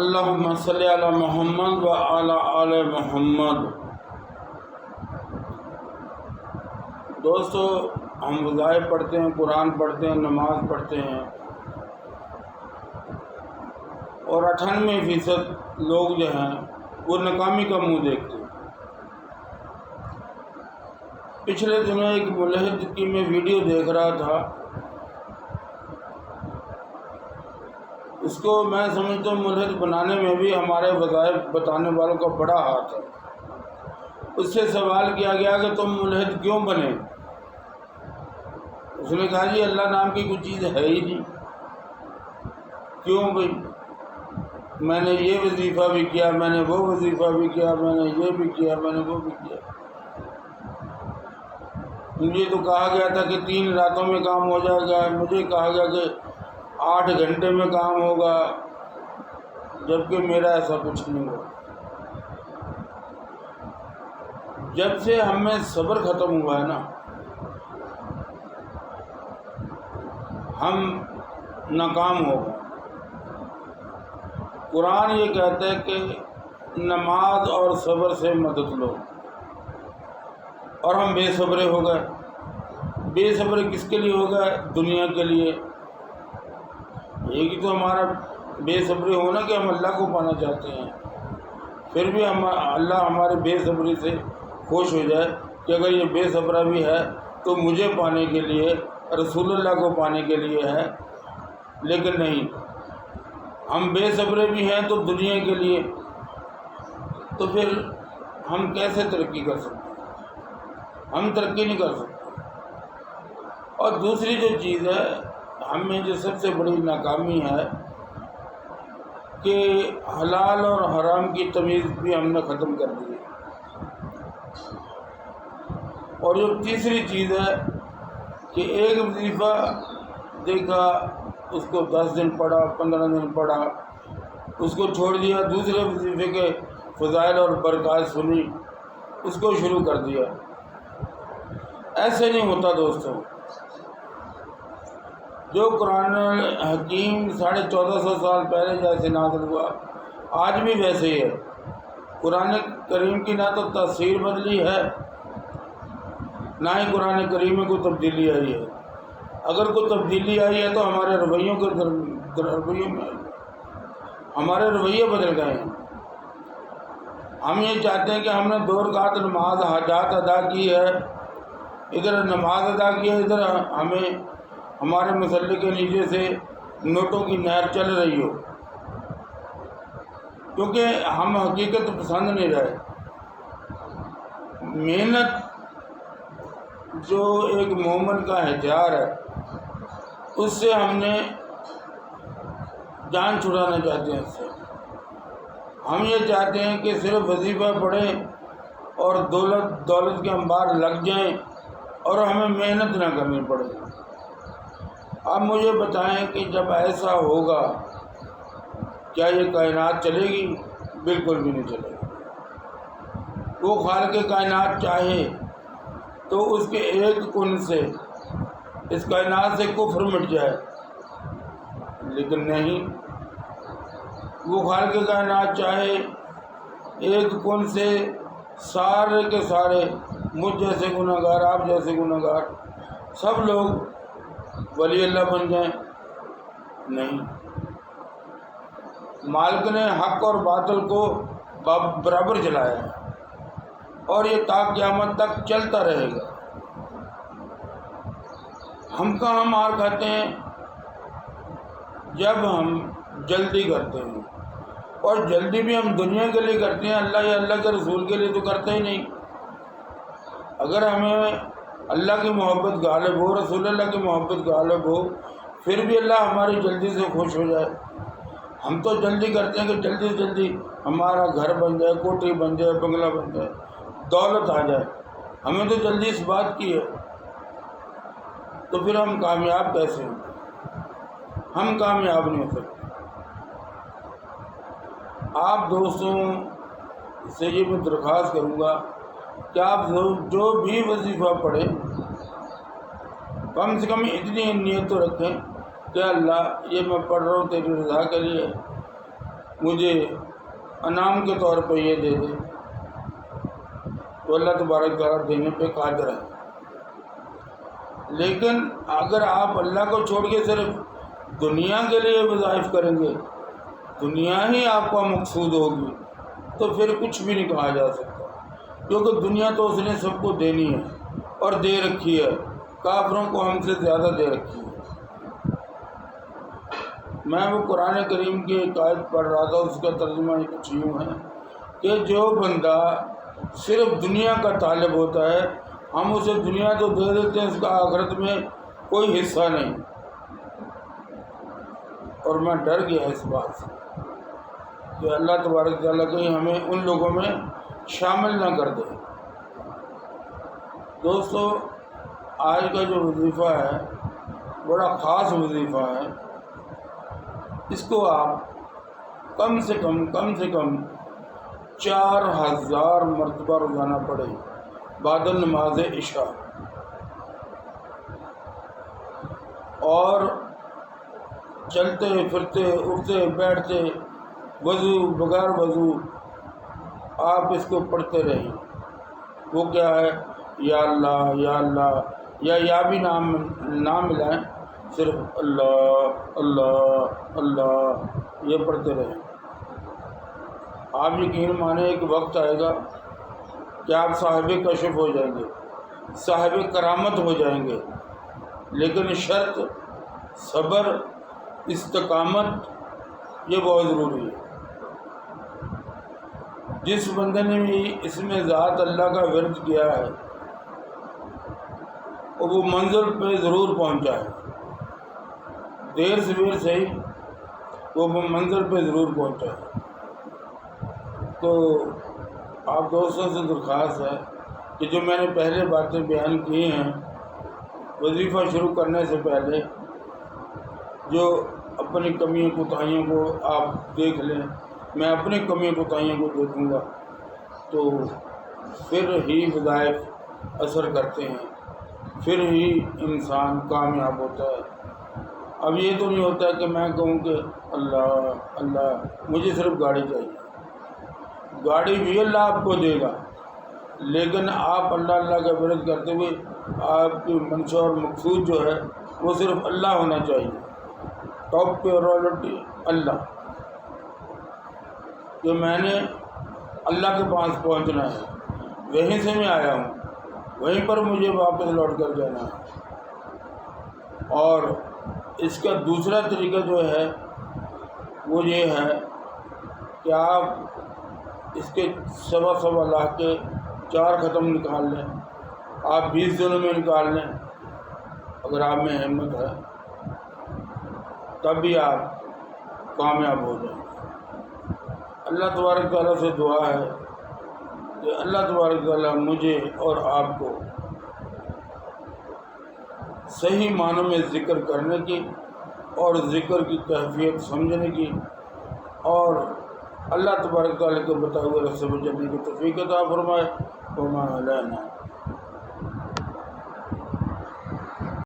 اللہم صلی علی محمد وعلی آل محمد۔ دوستو، ہم وظائف پڑھتے ہیں، قرآن پڑھتے ہیں، نماز پڑھتے ہیں، اور 98% لوگ جو ہیں وہ ناکامی کا منہ دیکھتے ہیں۔ پچھلے دنوں ایک ملحد کی میں ویڈیو دیکھ رہا تھا، اس کو میں سمجھتا ہوں ملحد بنانے میں بھی ہمارے وظائف بتانے والوں کا بڑا ہاتھ ہے۔ اس سے سوال کیا گیا کہ تم ملحد کیوں بنے؟ اس نے کہا جی اللہ نام کی کوئی چیز ہے ہی نہیں۔ کیوں بھائی؟ میں نے یہ وظیفہ بھی کیا، میں نے وہ وظیفہ بھی کیا، میں نے یہ بھی کیا، میں نے وہ بھی کیا۔ مجھے تو کہا گیا تھا کہ 3 راتوں میں کام ہو جائے گا، مجھے کہا گیا کہ 8 گھنٹے میں کام ہوگا، جبکہ میرا ایسا کچھ نہیں ہوا۔ جب سے ہم میں صبر ختم ہوا ہے نا، ہم ناکام ہو گئے۔ قرآن یہ کہتا ہے کہ نماز اور صبر سے مدد لو، اور ہم بے صبرے ہو گئے۔ بے صبرے کس کے لیے ہو گئے؟ دنیا کے لیے۔ ایک ہی تو ہمارا بے صبری ہونا کہ ہم اللہ کو پانا چاہتے ہیں، پھر بھی اللہ ہمارے بے صبری سے خوش ہو جائے کہ اگر یہ بے صبرا بھی ہے تو مجھے پانے کے لیے، رسول اللہ کو پانے کے لیے ہے۔ لیکن نہیں، ہم بے صبرے بھی ہیں تو دنیا کے لیے، تو پھر ہم کیسے ترقی کر سکتے ہیں؟ ہم ترقی نہیں کر سکتے۔ اور دوسری جو چیز ہے، ہم میں جو سب سے بڑی ناکامی ہے کہ حلال اور حرام کی تمیز بھی ہم نے ختم کر دی ہے۔ اور جو تیسری چیز ہے کہ ایک وظیفہ دیکھا، اس کو 10 دن پڑھا، 15 دن پڑھا، اس کو چھوڑ دیا، دوسرے وظیفے کے فضائل اور برکات سنی، اس کو شروع کر دیا۔ ایسے نہیں ہوتا دوستوں۔ جو قرآن حکیم 1450 سال پہلے جیسے نازل ہوا، آج بھی ویسے ہی ہے۔ قرآن کریم کی نہ تو تفسیر بدلی ہے، نہ ہی قرآن کریم میں کوئی تبدیلی آئی ہے۔ اگر کوئی تبدیلی آئی ہے تو ہمارے رویوں کے رویوں میں آئی ہے۔ ہمارے رویے بدل گئے ہیں۔ ہم یہ چاہتے ہیں کہ ہم نے 2 رکعت نماز حاجات ادا کی ہے، ادھر نماز ادا کی ہے، ادھر ہمیں ہمارے مسلح کے نیچے سے نوٹوں کی نہر چل رہی ہو، کیونکہ ہم حقیقت پسند نہیں رہے۔ محنت جو ایک مومن کا ہتھیار ہے، اس سے ہم نے جان چھڑانا چاہتے ہیں۔ اس سے ہم یہ چاہتے ہیں کہ صرف وظیفہ پڑھیں اور دولت کے انبار لگ جائیں اور ہمیں محنت نہ کرنی پڑے۔ اب مجھے بتائیں کہ جب ایسا ہوگا کیا یہ کائنات چلے گی؟ بالکل بھی نہیں چلے گی۔ وہ خالق کائنات چاہے تو اس کے ایک کن سے اس کائنات سے کفر مٹ جائے، لیکن نہیں، وہ خالق کائنات چاہے ایک کن سے سارے کے سارے مجھ جیسے گناہگار، آپ جیسے گناہگار، سب لوگ ولی اللہ بن جائیں۔ نہیں، مالک نے حق اور باطل کو برابر جلایا ہے، اور یہ تا قیامت تک چلتا رہے گا۔ ہم کہاں مار کھاتے ہیں؟ جب ہم جلدی کرتے ہیں، اور جلدی بھی ہم دنیا کے لیے کرتے ہیں، اللہ یا اللہ کے رسول کے لیے تو کرتے ہی نہیں۔ اگر ہمیں اللہ کی محبت غالب ہو، رسول اللہ کی محبت غالب ہو، پھر بھی اللہ ہماری جلدی سے خوش ہو جائے۔ ہم تو جلدی کرتے ہیں کہ جلدی سے جلدی ہمارا گھر بن جائے، کوٹھی بن جائے، بنگلہ بن جائے، دولت آ جائے۔ ہمیں تو جلدی اس بات کی ہے، تو پھر ہم کامیاب کیسے ہوں؟ ہم کامیاب نہیں ہو سکتے۔ آپ دوستوں سے یہ میں درخواست کروں گا کہ آپ جو بھی وظیفہ پڑھیں، کم سے کم اتنی نیت تو رکھیں کہ اللہ یہ میں پڑھ رہا ہوں تیری رضا کے لیے، مجھے انعام کے طور پہ یہ دے دے، تو اللہ تبارک تعالیٰ دینے پہ قادر ہے۔ لیکن اگر آپ اللہ کو چھوڑ کے صرف دنیا کے لیے وظائف کریں گے، دنیا ہی آپ کا مقصود ہوگی، تو پھر کچھ بھی نہیں کہا جا سکتا، کیونکہ دنیا تو اس نے سب کو دینی ہے اور دے رکھی ہے، کافروں کو ہم سے زیادہ دے رکھی ہے۔ میں وہ قرآن کریم کی ایک آیت پڑھ رہا تھا، اس کا ترجمہ کچھ یوں ہے کہ جو بندہ صرف دنیا کا طالب ہوتا ہے، ہم اسے دنیا تو دے دیتے ہیں، اس کا آخرت میں کوئی حصہ نہیں۔ اور میں ڈر گیا اس بات سے کہ اللہ تبارک تعالیٰ کہیں ہمیں ان لوگوں میں شامل نہ کر دے۔ دوستو، آج کا جو وظیفہ ہے بڑا خاص وظیفہ ہے، اس کو آپ کم سے کم 4000 مرتبہ روزانہ پڑھیں بعد نماز عشاء، اور چلتے پھرتے اٹھتے بیٹھتے وضو بغیر وضو آپ اس کو پڑھتے رہیں۔ وہ کیا ہے؟ یا اللہ یا اللہ، یا بھی نام ملائیں، صرف اللہ اللہ اللہ یہ پڑھتے رہیں۔ آپ یقین مانیں ایک وقت آئے گا کہ آپ صاحب کشف ہو جائیں گے، صاحب کرامت ہو جائیں گے، لیکن شرط صبر، استقامت یہ بہت ضروری ہے۔ جس بندے نے بھی اس میں ذات اللہ کا ورد کیا ہے وہ منزل پہ ضرور پہنچا ہے، دیر سویر صحیح، وہ منزل پہ ضرور پہنچا ہے۔ تو آپ دوستوں سے درخواست ہے کہ جو میں نے پہلے باتیں بیان کی ہیں وظیفہ شروع کرنے سے پہلے، جو اپنی کمیوں کوتاہیوں کو آپ دیکھ لیں، میں اپنی کمیوں کوتاہیوں کو دیکھوں گا، تو پھر ہی وظائف اثر کرتے ہیں، پھر ہی انسان کامیاب ہوتا ہے۔ اب یہ تو نہیں ہوتا کہ میں کہوں کہ اللہ اللہ مجھے صرف گاڑی چاہیے، گاڑی بھی اللہ آپ کو دے گا، لیکن آپ اللہ اللہ کا ورد کرتے ہوئے آپ کی منشا اور مقصود جو ہے وہ صرف اللہ ہونا چاہیے، ٹاپ پریورٹی اللہ، کہ میں نے اللہ کے پاس پہنچنا ہے، وہیں سے میں آیا ہوں، وہیں پر مجھے واپس لوٹ کر جانا ہے۔ اور اس کا دوسرا طریقہ جو ہے وہ یہ ہے کہ آپ اس کے سوا لاکھ کے 4 ختم نکال لیں، آپ 20 دنوں میں نکال لیں، اگر آپ میں ہمت ہے تب بھی آپ کامیاب ہو جائیں گے۔ اللہ تبارک تعالیٰ سے دعا ہے کہ اللہ تبارک تعالیٰ مجھے اور آپ کو صحیح معنوں میں ذکر کرنے کی اور ذکر کی کیفیت سمجھنے کی اور اللہ تبارک تعالیٰ کے بتائے ہوئے راستے پر چلنے کی توفیق عطا فرمائے۔ وما علینا